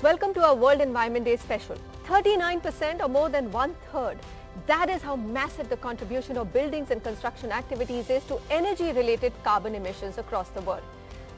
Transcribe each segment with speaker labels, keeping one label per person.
Speaker 1: Welcome to our World Environment Day special. 39% or more than one-third. That is how massive the contribution of buildings and construction activities is to energy-related carbon emissions across the world.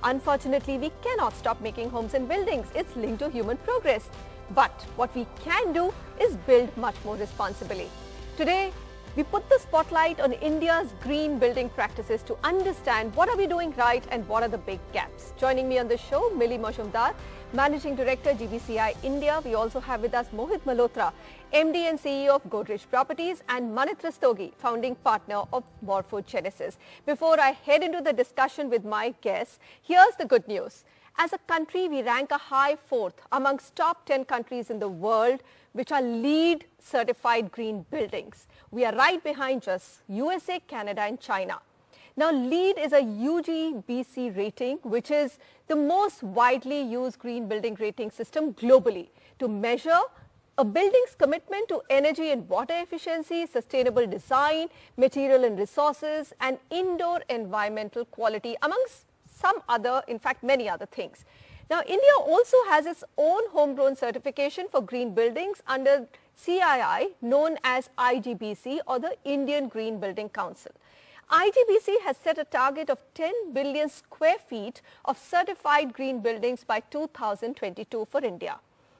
Speaker 1: Unfortunately, we cannot stop making homes and buildings. It's linked to human progress. But what we can do is build much more responsibly. Today, we put the spotlight on India's green building practices to understand what are we doing right and what are the big gaps. Joining me on the show, Mili Majumdar, Managing Director, GBCI India. We also have with us Mohit Malhotra, MD and CEO of Godrej Properties, and Manit Rastogi, founding partner of Morphogenesis. Before I head into the discussion with my guests, here's the good news. As a country, we rank a high fourth amongst top 10 countries in the world which are LEED certified green buildings. We are right behind just USA, Canada and China. Now, LEED is a UGBC rating, which is the most widely used green building rating system globally to measure a building's commitment to energy and water efficiency, sustainable design, material and resources, and indoor environmental quality, amongst some other, in fact, many other things. Now, India also has its own homegrown certification for green buildings under CII, known as IGBC, or the Indian Green Building Council. IGBC has set a target of 10 billion square feet of certified green buildings by 2022 for India.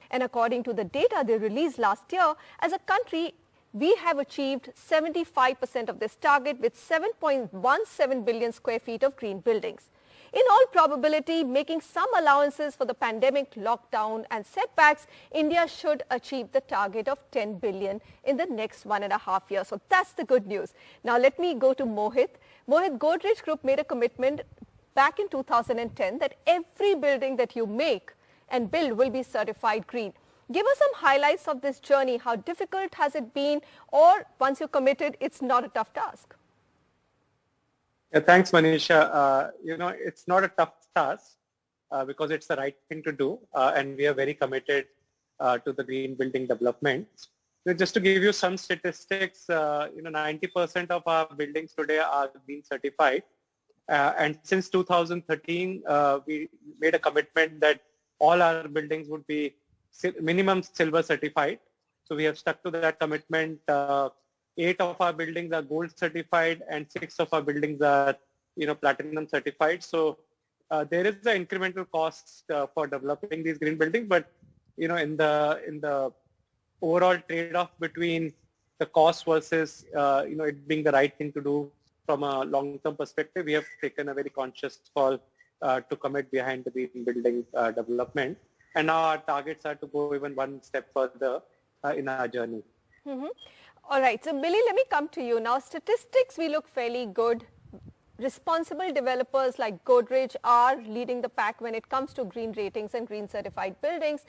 Speaker 1: And according to the data they released last year, as a country, we have achieved 75% of this target with 7.17 billion square feet of green buildings. In all probability, making some allowances for the pandemic lockdown and setbacks, India should achieve the target of 10 billion in the next 1.5 years. So that's the good news. Now let me go to Mohit. Mohit, Godrej Group made a commitment back in 2010 that every building that you make and build will be certified green. Give us some highlights of this journey. How difficult has it been? Or once you're committed, it's not a tough task.
Speaker 2: Yeah, thanks, Manisha. It's not a tough task because it's the right thing to do, and we are very committed to the green building development. So just to give you some statistics, 90% of our buildings today are green certified, and since 2013, we made a commitment that all our buildings would be minimum silver certified. So we have stuck to that commitment. 8 of our buildings are gold certified and 6 of our buildings are, platinum certified. So there is the incremental cost for developing these green buildings, but in the overall trade-off between the cost versus it being the right thing to do from a long-term perspective, we have taken a very conscious call to commit behind the green building development. And now our targets are to go even one step further in our journey.
Speaker 1: Mm-hmm. All right. So, Billy, let me come to you. Now, statistics, we look fairly good. Responsible developers like Godrej are leading the pack when it comes to green ratings and green certified buildings.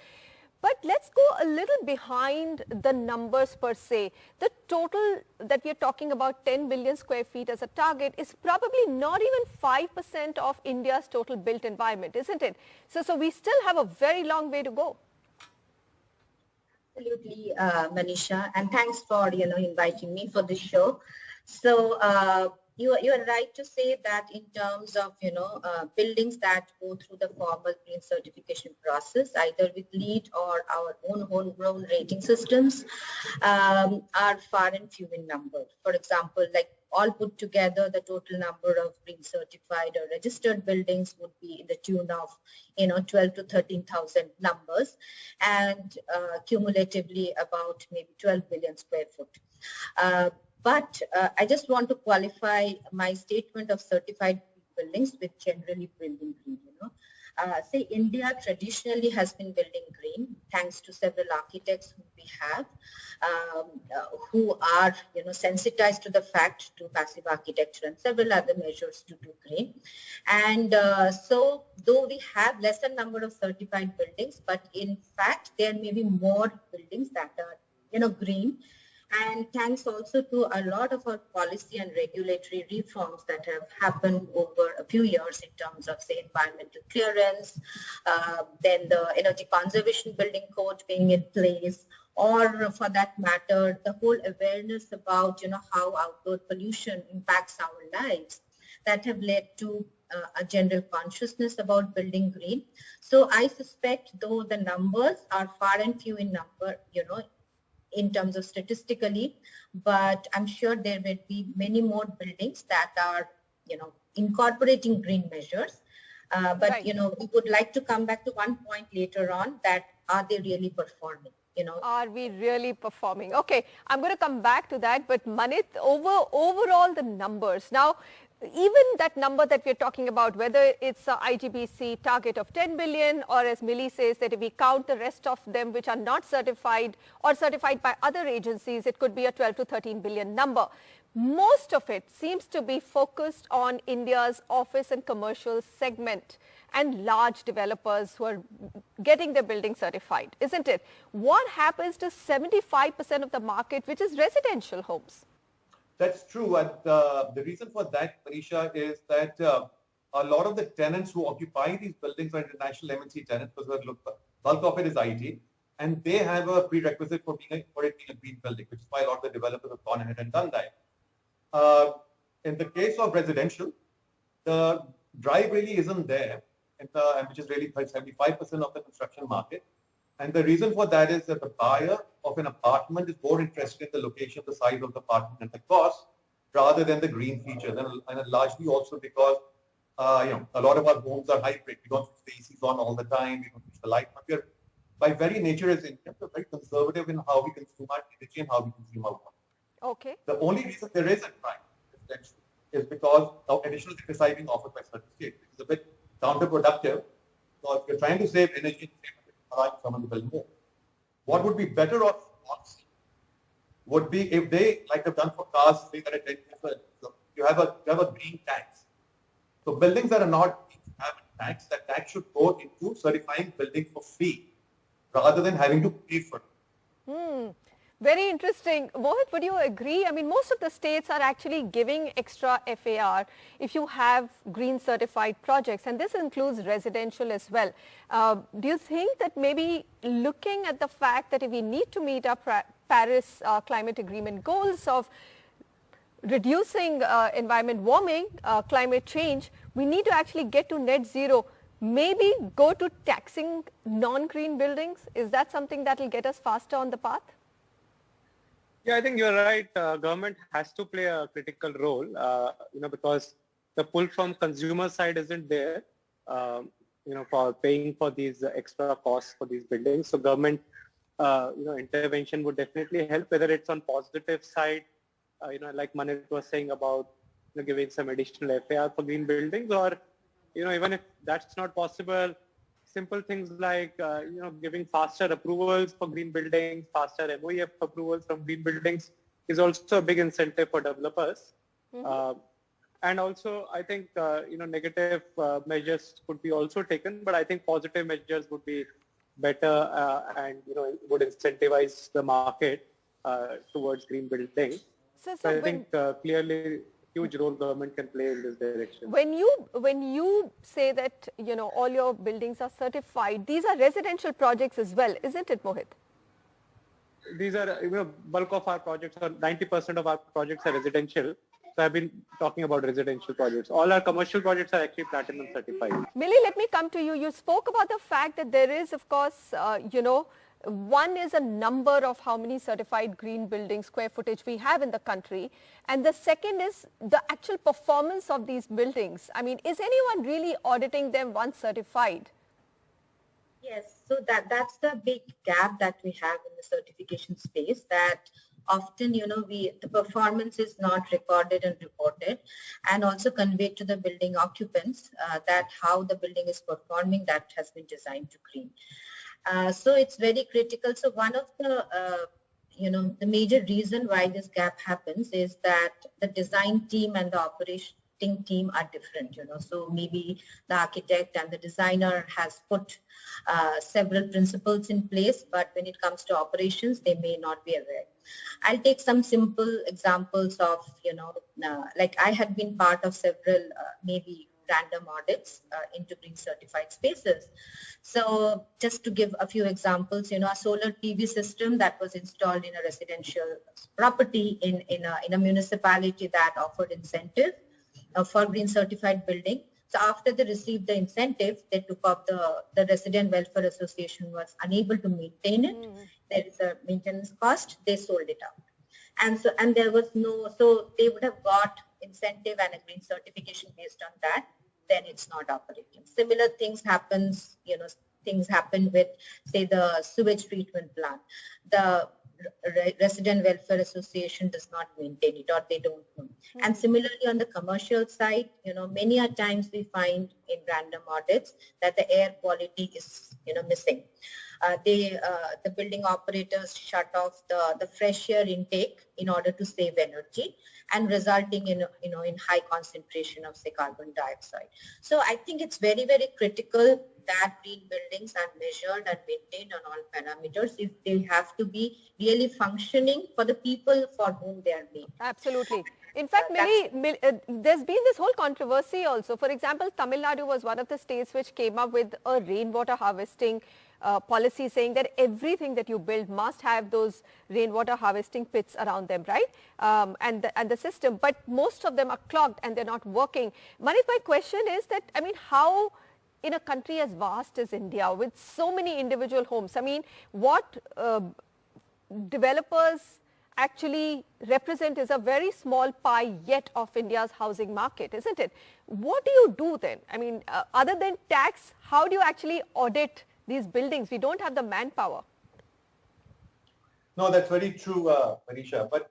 Speaker 1: But let's go a little behind the numbers per se. The total that we're talking about, 10 billion square feet as a target, is probably not even 5% of India's total built environment, isn't it? So we still have a very long way to go.
Speaker 3: Absolutely, Manisha, and thanks for inviting me for this show. So you are right to say that in terms of buildings that go through the formal green certification process, either with LEED or our own homegrown rating systems, are far and few in number. For example, like all put together, the total number of green certified or registered buildings would be in the tune of 12 to 13,000 numbers, and cumulatively about maybe 12 billion square foot. But I just want to qualify my statement of certified buildings with generally building green. Say India traditionally has been building green thanks to several architects who we have, who are sensitized to the fact to passive architecture and several other measures to do green. And so though we have lesser number of certified buildings, but in fact there may be more buildings that are green. And thanks also to a lot of our policy and regulatory reforms that have happened over a few years in terms of, say, environmental clearance, then the energy conservation building code being in place, or for that matter, the whole awareness about, how outdoor pollution impacts our lives, that have led to a general consciousness about building green. So I suspect, though the numbers are far and few in number, in terms of statistically, but I'm sure there will be many more buildings that are, incorporating green measures. But,
Speaker 1: Right.
Speaker 3: We would like to come back to one point later on, that are they really performing?
Speaker 1: Are we really performing? Okay, I'm going to come back to that, but Manit, overall the numbers. Now, even that number that we're talking about, whether it's a IGBC target of 10 billion, or as Millie says, that if we count the rest of them which are not certified or certified by other agencies, it could be a 12 to 13 billion number. Most of it seems to be focused on India's office and commercial segment and large developers who are getting their building certified, isn't it? What happens to 75% of the market, which is residential homes?
Speaker 4: That's true. And the reason for that, Manisha, is that a lot of the tenants who occupy these buildings are international MNC tenants, because the bulk of it is IT, and they have a prerequisite for it being a green building, which is why a lot of the developers have gone ahead and done that. In the case of residential, the drive really isn't there, and which is really 75% of the construction market. And the reason for that is that the buyer of an apartment is more interested in the location, the size of the apartment, and the cost, rather than the green features. And largely also because, a lot of our homes are hybrid. We don't switch the ACs on all the time. We don't switch the light. But we're, by very nature, as Indians, we're very conservative in how we consume our energy and how we consume our water.
Speaker 1: Okay.
Speaker 4: The only reason there is a drive is because of additional deciding offered by certain states. It's a bit counterproductive, because we're trying to save energy and allowing someone to build more. What would be better off would be if they, like they've done for cars, say that at 10 years, you have a green tax. So buildings that are not have a tax, that tax should go into certifying buildings for free, rather than having to pay for it.
Speaker 1: Very interesting. Mohit, would you agree? I mean, most of the states are actually giving extra FAR if you have green certified projects, and this includes residential as well. Do you think that maybe looking at the fact that if we need to meet our Paris climate agreement goals of reducing environment warming, climate change, we need to actually get to net zero, maybe go to taxing non-green buildings? Is that something that will get us faster on the path?
Speaker 2: Yeah, I think you're right. Government has to play a critical role, because the pull from consumer side isn't there, for paying for these extra costs for these buildings. So government, intervention would definitely help, whether it's on positive side, like Manit was saying about giving some additional FAR for green buildings, or, even if that's not possible, simple things like, giving faster approvals for green buildings, faster MOEF approvals from green buildings is also a big incentive for developers. And also, I think, negative measures could be also taken, but I think positive measures would be better and, would incentivize the market towards green building. So I think clearly huge role government can play in this direction.
Speaker 1: When you say that, all your buildings are certified, these are residential projects as well, isn't it, Mohit?
Speaker 2: These are, bulk of our projects, or 90% of our projects are residential. So I've been talking about residential projects. All our commercial projects are actually platinum certified.
Speaker 1: Millie, let me come to you. You spoke about the fact that there is, of course, one is a number of how many certified green building square footage we have in the country. And the second is the actual performance of these buildings. I mean, is anyone really auditing them once certified?
Speaker 3: Yes, so that's the big gap that we have in the certification space, that often, the performance is not recorded and reported, and also conveyed to the building occupants that how the building is performing, that has been designed to green. So it's very critical. So one of the, the major reason why this gap happens is that the design team and the operating team are different, So maybe the architect and the designer has put several principles in place, but when it comes to operations, they may not be aware. I'll take some simple examples of, like I had been part of several maybe random audits into green certified spaces. So just to give a few examples, a solar PV system that was installed in a residential property in a municipality that offered incentive for green certified building. So after they received the incentive, they took up the Resident Welfare Association was unable to maintain it. There is a maintenance cost. They sold it out. And there was so they would have got incentive and a green certification based on that. Then it's not operating. Similar things happens, things happen with, say, the sewage treatment plant. The Resident Welfare Association does not maintain it, or they don't know. And similarly on the commercial side, many a times we find in random audits that the air quality is, missing. The building operators shut off the fresh air intake in order to save energy, and resulting in high concentration of, say, carbon dioxide. So I think it's very, very critical that green buildings are measured and maintained on all parameters if they have to be really functioning for the people for whom they are made.
Speaker 1: Absolutely. In fact, there's been this whole controversy also. For example, Tamil Nadu was one of the states which came up with a rainwater harvesting policy, saying that everything that you build must have those rainwater harvesting pits around them, right? And the system, but most of them are clogged and they're not working. Manit, my question is that, I mean, how in a country as vast as India with so many individual homes, I mean, what developers actually represent is a very small pie yet of India's housing market, isn't it? What do you do then? I mean, other than tax, how do you actually audit these buildings? We don't have the manpower.
Speaker 4: No, that's very true, Manisha. But,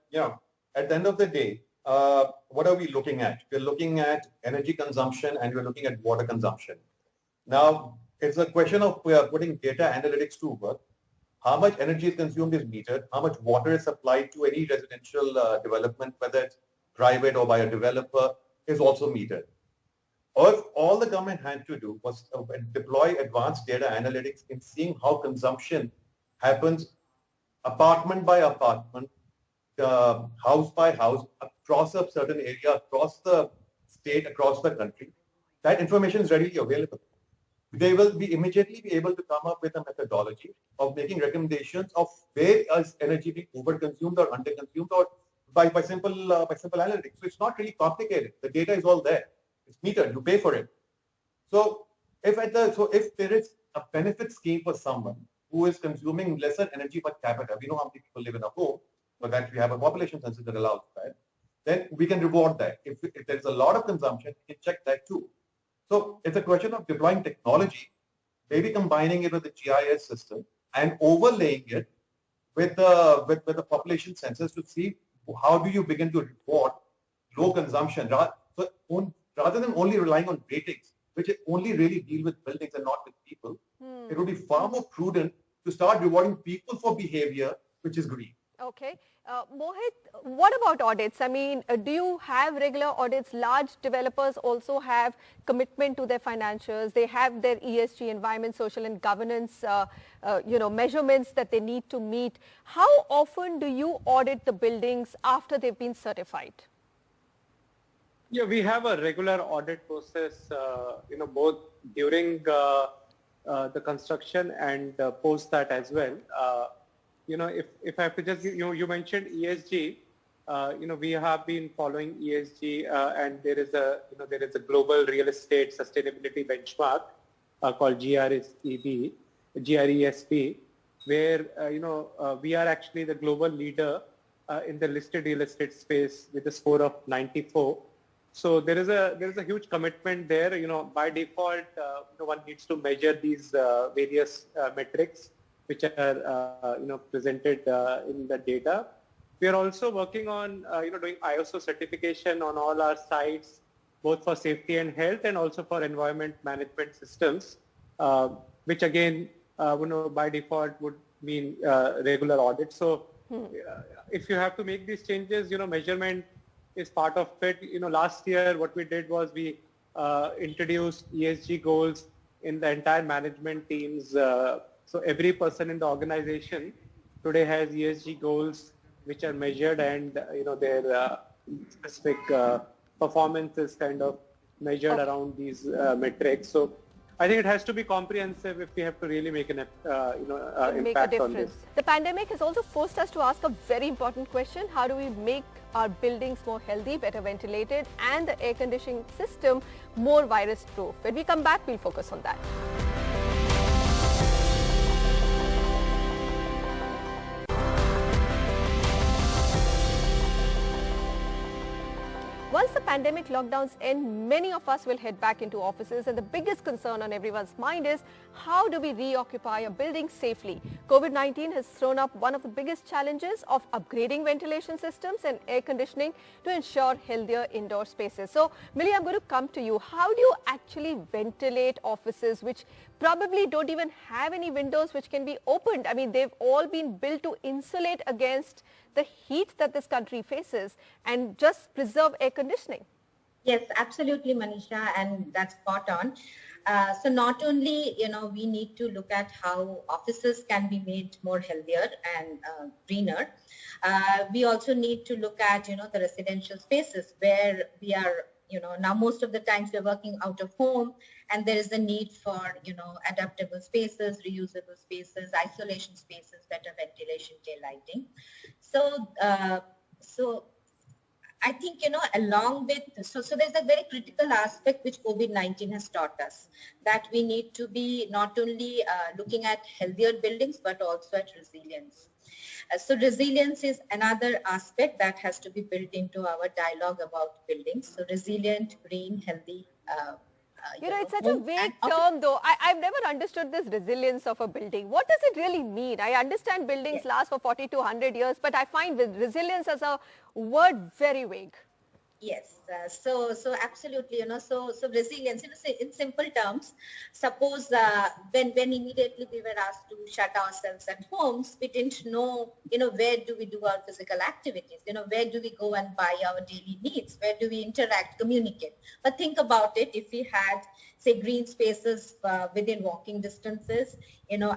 Speaker 4: at the end of the day, what are we looking at? We're looking at energy consumption and we're looking at water consumption. Now, it's a question of putting data analytics to work. How much energy is consumed is metered. How much water is supplied to any residential development, whether it's private or by a developer, is also metered. All the government had to do was deploy advanced data analytics in seeing how consumption happens apartment by apartment, house by house, across a certain area, across the state, across the country. That information is readily available. They will immediately be able to come up with a methodology of making recommendations of where is energy being overconsumed or underconsumed, or by simple analytics. So it's not really complicated. The data is all there. It's metered. You pay for it. So if there is a benefit scheme for someone who is consuming lesser energy per capita, we know how many people live in a home, but that we have a population census that allows that, then we can reward that. If there is a lot of consumption, we can check that too. So it's a question of deploying technology, maybe combining it with the GIS system and overlaying it with the population census to see how do you begin to report low consumption. So rather than only relying on ratings, which only really deal with buildings and not with people, it would be far more prudent to start rewarding people for behavior which is green.
Speaker 1: Okay. Mohit, what about audits? I mean, do you have regular audits? Large developers also have commitment to their financials. They have their ESG, environment, social and governance, measurements that they need to meet. How often do you audit the buildings after they've been certified?
Speaker 2: Yeah, we have a regular audit process, both during the construction and post that as well. If I have to just give you mentioned ESG, we have been following ESG and there is a global real estate sustainability benchmark called GRESB, where, we are actually the global leader in the listed real estate space with a score of 94. So there is a huge commitment there. By default, one needs to measure these various metrics which are presented in the data. We are also working on doing ISO certification on all our sites, both for safety and health and also for environment management systems, which again by default would mean regular audit. So if you have to make these changes, measurement is part of it. Last year what we did was we introduced ESG goals in the entire management teams. So every person in the organization today has ESG goals which are measured, and their specific performance is kind of measured around these metrics. So I think it has to be comprehensive if we have to really make an
Speaker 1: Make a
Speaker 2: impact on
Speaker 1: difference.
Speaker 2: this.
Speaker 1: The pandemic has also forced us to ask a very important question. How do we make our buildings more healthy, better ventilated, and the air conditioning system more virus proof? When we come back, we'll focus on that. Once the pandemic lockdowns end, many of us will head back into offices, and the biggest concern on everyone's mind is how do we reoccupy a building safely? COVID-19 has thrown up one of the biggest challenges of upgrading ventilation systems and air conditioning to ensure healthier indoor spaces. So, Millie, I'm going to come to you. How do you actually ventilate offices which probably don't even have any windows which can be opened? I mean, they've all been built to insulate against the heat that this country faces and just preserve air conditioning.
Speaker 3: Yes, absolutely, Manisha, and that's spot on. So not only, we need to look at how offices can be made more healthier and greener. We also need to look at, the residential spaces where we are, now most of the times we're working out of home, and there is a need for, adaptable spaces, reusable spaces, isolation spaces, better ventilation, daylighting. So I think, along with, so there's a very critical aspect which COVID-19 has taught us, that we need to be not only looking at healthier buildings, but also at resilience. So resilience is another aspect that has to be built into our dialogue about buildings. So resilient, green, healthy.
Speaker 1: It's such a vague term though. I've never understood this resilience of a building. What does it really mean? I understand buildings last for 40 to 100 years, but I find resilience as a word very vague.
Speaker 3: Yes, so absolutely, so resilience, in simple terms, suppose when immediately we were asked to shut ourselves at homes, we didn't know, where do we do our physical activities, where do we go and buy our daily needs, where do we interact, communicate. But think about it, if we had, say, green spaces within walking distances,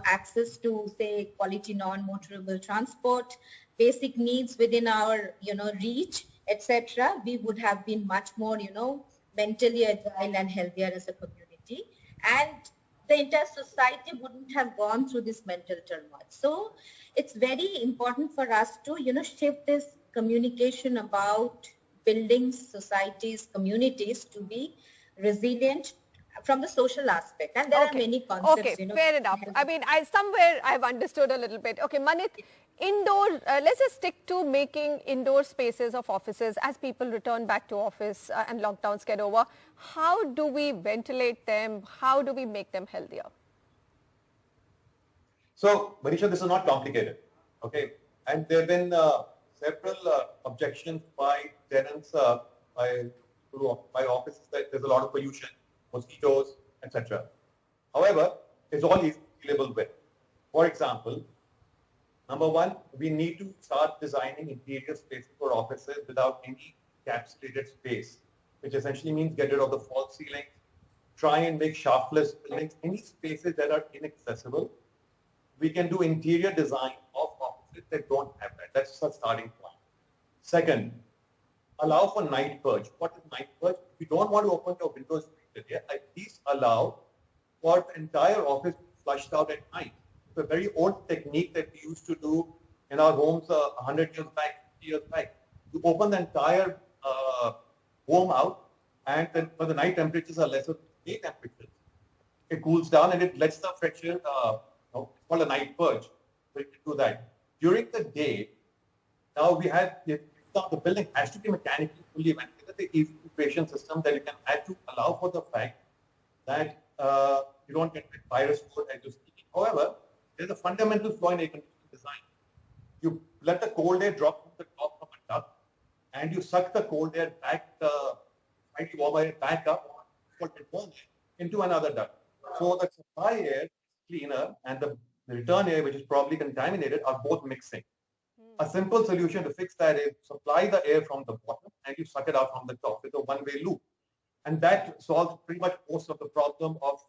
Speaker 3: access to, say, quality non-motorable transport, basic needs within our, reach, etc., we would have been much more, mentally agile and healthier as a community. And the entire society wouldn't have gone through this mental turmoil. So it's very important for us to, shift this communication about buildings, societies, communities to be resilient from the social aspect. And there are many concepts,
Speaker 1: Okay, fair enough. I mean, somewhere I've understood a little bit. Okay, Manit, indoor, let's just stick to making indoor spaces of offices as people return back to office and lockdowns get over. How do we ventilate them? How do we make them healthier?
Speaker 4: So, Manisha, this is not complicated, okay? And there have been several objections by tenants, by offices that there's a lot of pollution, mosquitoes, etc. However, it's all easily dealable with. For example, number one, we need to start designing interior spaces for offices without any encapsulated space, which essentially means get rid of the false ceilings, try and make shaftless buildings, any spaces that are inaccessible. We can do interior design of offices that don't have that. That's a starting point. Second, allow for night purge. What is night purge? If you don't want to open your windows, at least allow for the entire office to be flushed out at night. It's a very old technique that we used to do in our homes 100 years back, 50 years back. You open the entire home out, and then when the night temperatures are lesser than day temperatures, it cools down and it lets the fresh air, it's called a night purge. So you can do that. During the day, now we have, the building has to be mechanically fully ventilated, the evacuation system that you can add to allow for the fact that you don't get virus load as you're speaking. However, there's a fundamental flaw in air conditioning design. You let the cold air drop from the top of a duct, and you suck the cold air back, slightly warmer air back up into another duct. So the supply air is cleaner, and the return air, which is probably contaminated, are both mixing. A simple solution to fix that is supply the air from the bottom and you suck it out from the top with a one-way loop. And that solves pretty much most of the problem of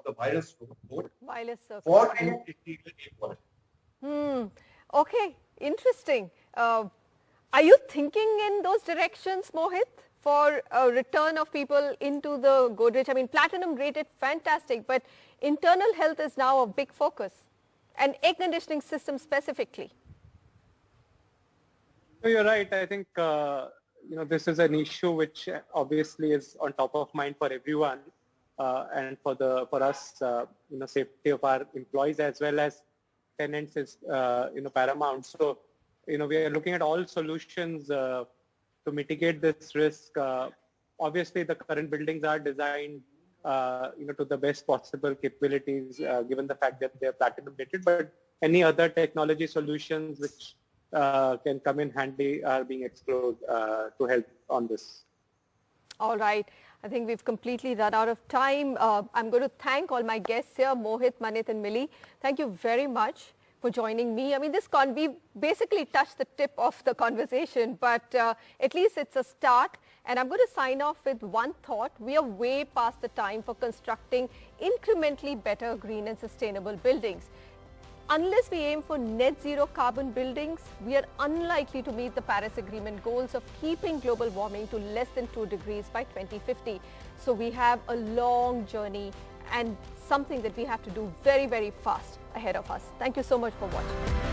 Speaker 4: the virus load for interior air quality.
Speaker 1: Okay, interesting. Are you thinking in those directions, Mohit, for a return of people into the Godrej? I mean, platinum rated, fantastic, but internal health is now a big focus, and air conditioning system specifically.
Speaker 2: No, you're right. I think, this is an issue which obviously is on top of mind for everyone, and for us, safety of our employees as well as tenants is, paramount. So, we are looking at all solutions to mitigate this risk. Obviously, the current buildings are designed, to the best possible capabilities, given the fact that they are platinum rated. But any other technology solutions which can come in handy are being explored to help on this.
Speaker 1: All right. I think we've completely run out of time. I'm going to thank all my guests here, Mohit, Manit and Millie. Thank you very much for joining me. I mean, we basically touched the tip of the conversation, but at least it's a start. And I'm going to sign off with one thought. We are way past the time for constructing incrementally better green and sustainable buildings. Unless we aim for net zero carbon buildings, we are unlikely to meet the Paris Agreement goals of keeping global warming to less than 2 degrees by 2050. So we have a long journey and something that we have to do very, very fast ahead of us. Thank you so much for watching.